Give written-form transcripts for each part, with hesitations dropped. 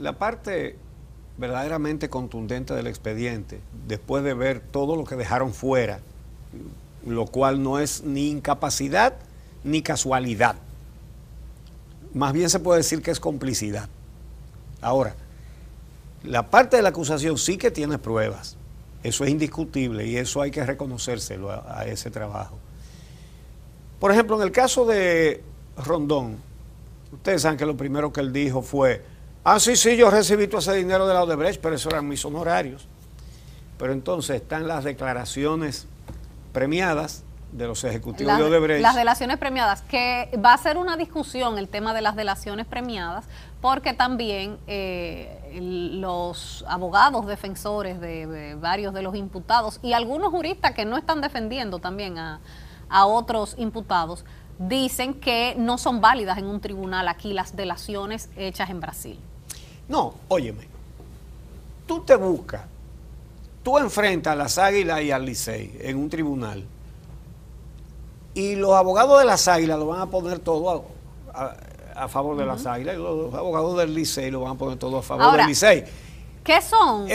la parte verdaderamente contundente del expediente, después de ver todo lo que dejaron fuera, lo cual no es ni incapacidad ni casualidad, más bien se puede decir que es complicidad. Ahora, la parte de la acusación sí que tiene pruebas, eso es indiscutible y eso hay que reconocérselo a ese trabajo. Por ejemplo, en el caso de Rondón, ustedes saben que lo primero que él dijo fue: sí, yo recibí todo ese dinero de la Odebrecht, pero eso eran mis honorarios. Pero entonces están las declaraciones premiadas de los ejecutivos de Odebrecht. Las delaciones premiadas, que va a ser una discusión el tema de las delaciones premiadas, porque también los abogados defensores de varios de los imputados y algunos juristas que no están defendiendo también a otros imputados, dicen que no son válidas en un tribunal aquí las delaciones hechas en Brasil. No, óyeme, tú enfrentas a las Águilas y al Licey en un tribunal y los abogados de las Águilas lo van a poner todo a favor de las Águilas y los abogados del Licey lo van a poner todo a favor del Licey. ¿Qué son?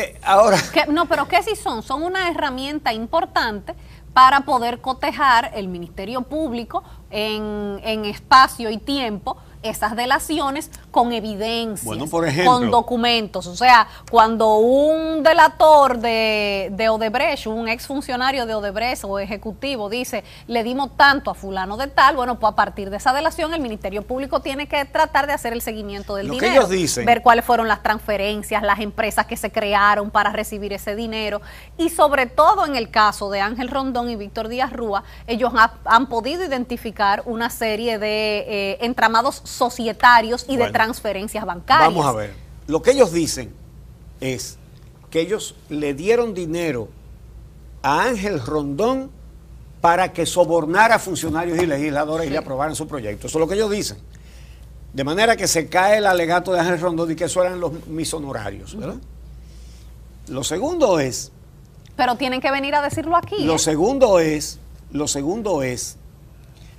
Pero ¿qué sí son? Son una herramienta importante para poder cotejar el Ministerio Público en espacio y tiempo esas delaciones con evidencias, bueno, por ejemplo, con documentos. O sea, cuando un delator de Odebrecht, un exfuncionario de Odebrecht o ejecutivo dice, le dimos tanto a fulano de tal, bueno, pues a partir de esa delación el Ministerio Público tiene que tratar de hacer el seguimiento del dinero, que ellos dicen, ver cuáles fueron las transferencias, las empresas que se crearon para recibir ese dinero, y sobre todo en el caso de Ángel Rondón y Víctor Díaz Rúa, ellos han podido identificar una serie de entramados societarios y de transferencias bancarias. Vamos a ver, lo que ellos dicen es que ellos le dieron dinero a Ángel Rondón para que sobornara a funcionarios y legisladores y le aprobaran su proyecto. Eso es lo que ellos dicen. De manera que se cae el alegato de Ángel Rondón y que eso eran mis honorarios, ¿verdad? Lo segundo es... Pero tienen que venir a decirlo aquí. Lo segundo es,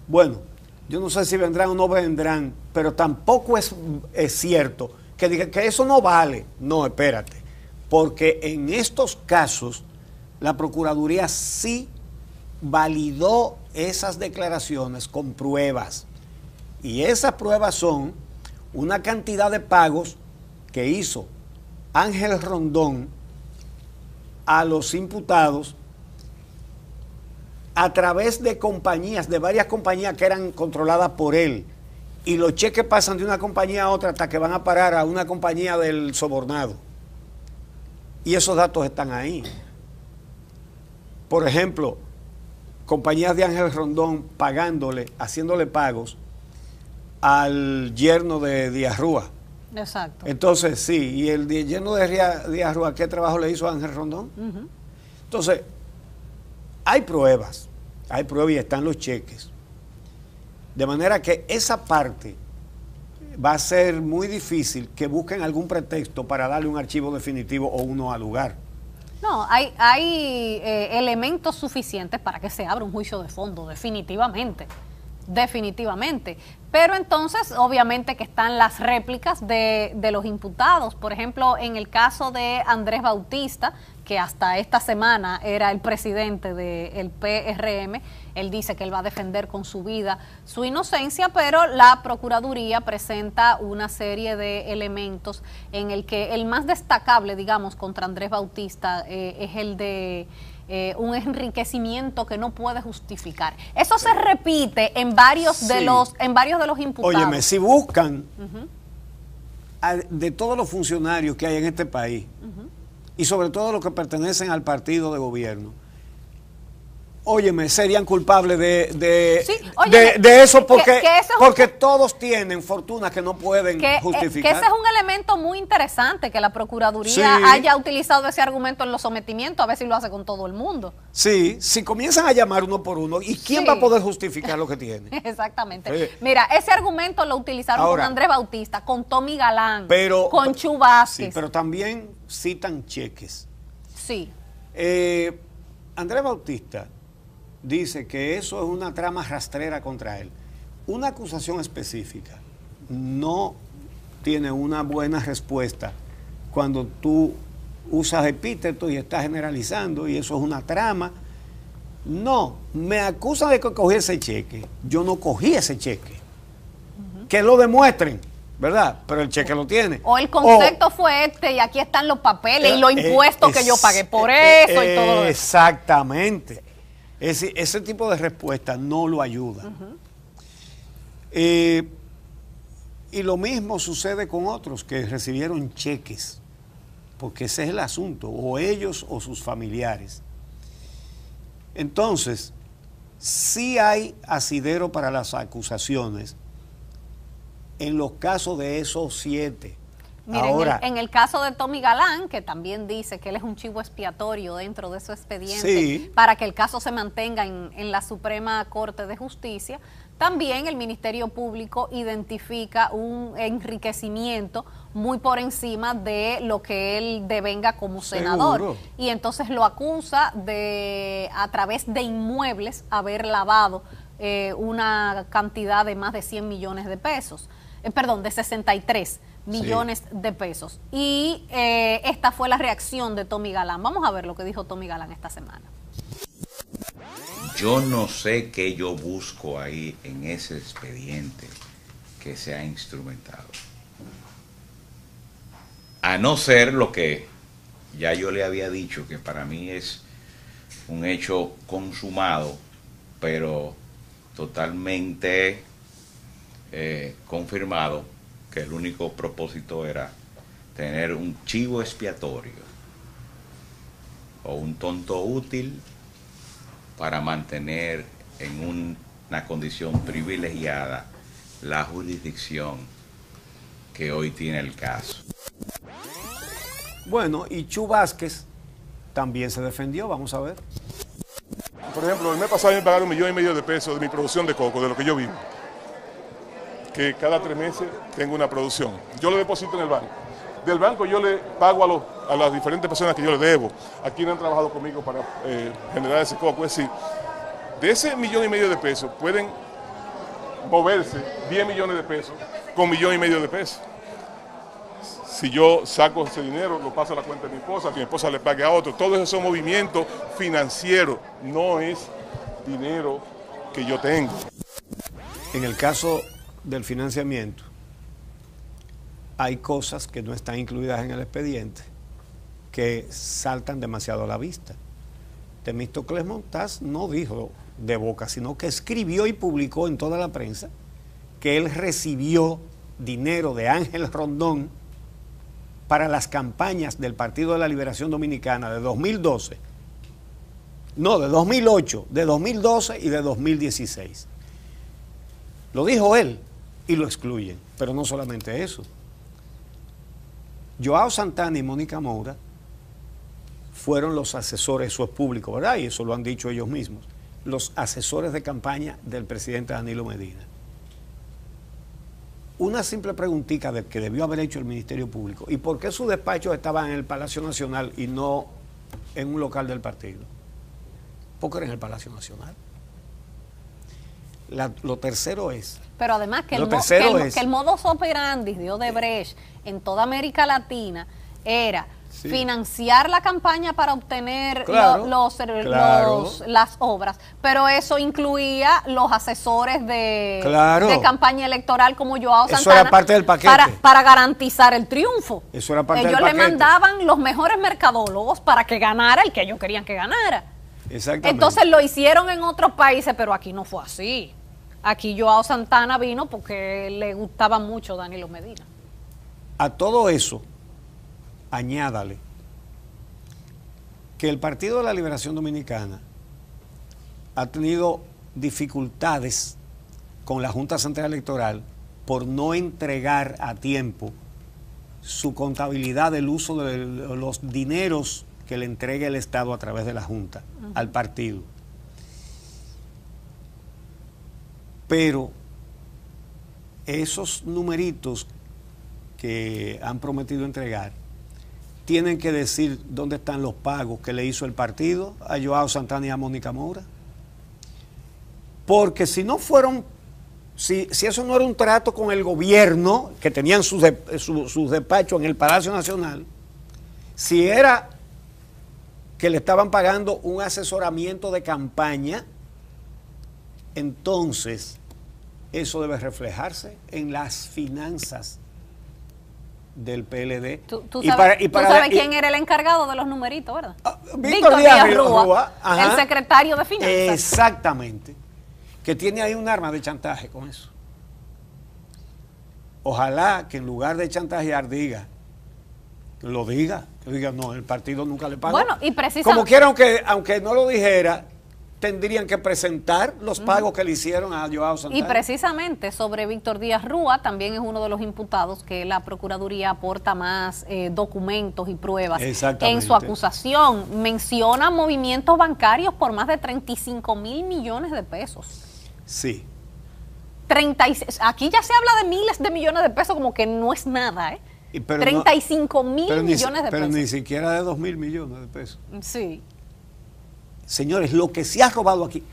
bueno, yo no sé si vendrán o no vendrán, pero tampoco es cierto que digan que eso no vale. No, espérate, porque en estos casos la Procuraduría sí validó esas declaraciones con pruebas. Y esas pruebas son una cantidad de pagos que hizo Ángel Rondón a los imputados a través de compañías, de varias compañías que eran controladas por él. Y los cheques pasan de una compañía a otra hasta que van a parar a una compañía del sobornado. Y esos datos están ahí. Por ejemplo, compañías de Ángel Rondón pagándole, haciéndole pagos al yerno de Díaz Rúa. Exacto. Entonces, sí, y el yerno de Díaz Rúa, ¿qué trabajo le hizo a Ángel Rondón? Entonces, hay pruebas y están los cheques. De manera que esa parte va a ser muy difícil que busquen algún pretexto para darle un archivo definitivo o uno al lugar. No, hay elementos suficientes para que se abra un juicio de fondo, definitivamente. Pero entonces, obviamente que están las réplicas de los imputados. Por ejemplo, en el caso de Andrés Bautista, que hasta esta semana era el presidente del PRM, él dice que él va a defender con su vida su inocencia, pero la Procuraduría presenta una serie de elementos en el que el más destacable, digamos, contra Andrés Bautista es el de un enriquecimiento que no puede justificar. Eso se repite en varios de los imputados. Óyeme, si buscan de todos los funcionarios que hay en este país y sobre todo los que pertenecen al partido de gobierno, óyeme, serían culpables de eso porque todos tienen fortunas que no pueden justificar. Que ese es un elemento muy interesante, que la Procuraduría haya utilizado ese argumento en los sometimientos, a ver si lo hace con todo el mundo. Sí, si comienzan a llamar uno por uno, ¿y quién va a poder justificar lo que tiene? Exactamente. Mira, ese argumento lo utilizaron con Andrés Bautista, con Tommy Galán, con Chu Vázquez. Sí, pero también citan cheques. Sí. Andrés Bautista dice que eso es una trama rastrera contra él. Una acusación específica no tiene una buena respuesta cuando tú usas epítetos y estás generalizando y eso es una trama. No, me acusan de que cogí ese cheque. Yo no cogí ese cheque. Que lo demuestren, ¿verdad? Pero el cheque lo tiene. O el concepto fue este y aquí están los papeles y los impuestos que yo pagué por eso y todo eso. Exactamente. Ese tipo de respuesta no lo ayuda. Y lo mismo sucede con otros que recibieron cheques, porque ese es el asunto, o ellos o sus familiares. Entonces, sí hay asidero para las acusaciones en los casos de esos 7. Miren, ahora, en el caso de Tommy Galán, que también dice que él es un chivo expiatorio dentro de su expediente, sí, para que el caso se mantenga en la Suprema Corte de Justicia, también el Ministerio Público identifica un enriquecimiento muy por encima de lo que él devenga como senador. seguro. Y entonces lo acusa de, a través de inmuebles, haber lavado una cantidad de más de 100 millones de pesos. Perdón, de 63 millones de pesos. Y esta fue la reacción de Tommy Galán. Vamos a ver lo que dijo Tommy Galán esta semana. Yo no sé qué yo busco ahí en ese expediente que se ha instrumentado. A no ser lo que ya yo le había dicho, que para mí es un hecho consumado, pero totalmente confirmado, que el único propósito era tener un chivo expiatorio o un tonto útil para mantener en una condición privilegiada la jurisdicción que hoy tiene el caso. Bueno, y Chu Vázquez también se defendió, vamos a ver. Por ejemplo, el mes pasado me pagaron $1,5 millones de pesos de mi producción de coco, de lo que yo vivo. Que cada 3 meses tengo una producción. Yo lo deposito en el banco. Del banco yo le pago a las diferentes personas que yo le debo, a quienes han trabajado conmigo para generar ese coco. Es decir, de ese $1,5 millones de pesos pueden moverse 10 millones de pesos con $1,5 millones de pesos. Si yo saco ese dinero, lo paso a la cuenta de mi esposa, que mi esposa le pague a otro. Todo eso son movimientos financieros, no es dinero que yo tengo. En el caso del financiamiento, hay cosas que no están incluidas en el expediente que saltan demasiado a la vista. Temístocles Montaz no dijo de boca, sino que escribió y publicó en toda la prensa que él recibió dinero de Ángel Rondón para las campañas del Partido de la Liberación Dominicana de 2012, no, de 2008, de 2012 y de 2016. Lo dijo él y lo excluyen, pero no solamente eso. Joao Santana y Mónica Moura fueron los asesores, eso es público, ¿verdad? Y eso lo han dicho ellos mismos, los asesores de campaña del presidente Danilo Medina. Una simple preguntita que debió haber hecho el Ministerio Público. ¿Y por qué sus despachos estaban en el Palacio Nacional y no en un local del partido? Porque era en el Palacio Nacional. Lo tercero es... Pero además que el modus operandi de Odebrecht en toda América Latina era financiar la campaña para obtener las obras, pero eso incluía los asesores de campaña electoral como Joao Santana. Eso era parte del paquete. Para garantizar el triunfo. Eso era parte del paquete. Ellos le mandaban los mejores mercadólogos para que ganara el que ellos querían que ganara. Exactamente. Entonces lo hicieron en otros países, pero aquí no fue así. Aquí Joao Santana vino porque le gustaba mucho Danilo Medina. A todo eso, añádale que el Partido de la Liberación Dominicana ha tenido dificultades con la Junta Central Electoral por no entregar a tiempo su contabilidad del uso de los dineros que le entregue el Estado a través de la Junta al partido. Pero esos numeritos que han prometido entregar tienen que decir dónde están los pagos que le hizo el partido a Joao Santana y a Mónica Moura. Porque si no fueron si eso no era un trato con el gobierno, que tenían sus despachos en el Palacio Nacional, si era que le estaban pagando un asesoramiento de campaña, entonces eso debe reflejarse en las finanzas del PLD. Tú sabes quién era el encargado de los numeritos, ¿verdad? Víctor Díaz Rúa, el secretario de Finanzas. Exactamente. Que tiene ahí un arma de chantaje con eso. Ojalá que en lugar de chantajear diga, que diga, no, el partido nunca le paga. Bueno, y precisamente... Como quiera, aunque no lo dijera, tendrían que presentar los pagos que le hicieron a Joao Santana. Y precisamente sobre Víctor Díaz Rúa, también es uno de los imputados que la Procuraduría aporta más documentos y pruebas en su acusación. Menciona movimientos bancarios por más de 35 mil millones de pesos. Sí. 36, aquí ya se habla de miles de millones de pesos como que no es nada, ¿eh? 35 mil millones de pesos. Pero ni siquiera de 2.000 millones de pesos. Sí. Señores, lo que se ha robado aquí,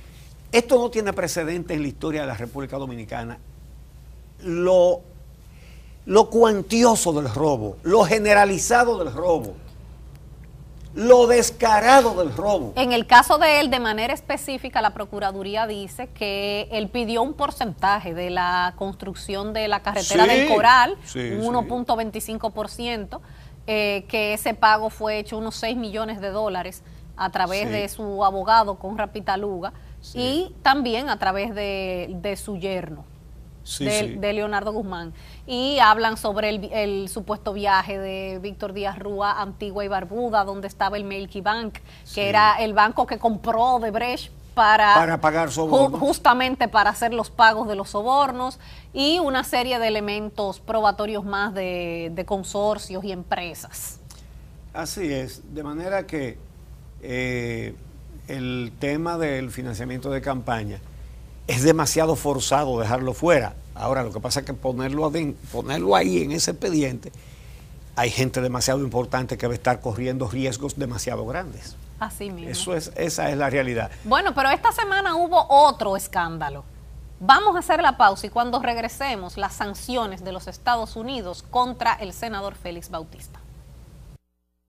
esto no tiene precedente en la historia de la República Dominicana. Lo cuantioso del robo, lo generalizado del robo, lo descarado del robo. En el caso de él, de manera específica, la Procuraduría dice que él pidió un porcentaje de la construcción de la carretera del Coral, 1.25%, que ese pago fue hecho unos 6 millones de dólares a través de su abogado Conrad Pitaluga y también a través de su yerno, de Leonardo Guzmán. Y hablan sobre el supuesto viaje de Víctor Díaz Rúa a Antigua y Barbuda, donde estaba el Melqui Bank, que era el banco que compró Odebrecht para pagar sobornos. Justamente para hacer los pagos de los sobornos, y una serie de elementos probatorios más de consorcios y empresas. Así es, de manera que el tema del financiamiento de campaña es demasiado forzado dejarlo fuera. Ahora, lo que pasa es que ponerlo ahí en ese expediente, hay gente demasiado importante que va a estar corriendo riesgos demasiado grandes. Así mismo. Esa es la realidad. Bueno, pero esta semana hubo otro escándalo. Vamos a hacer la pausa y cuando regresemos, las sanciones de los Estados Unidos contra el senador Félix Bautista.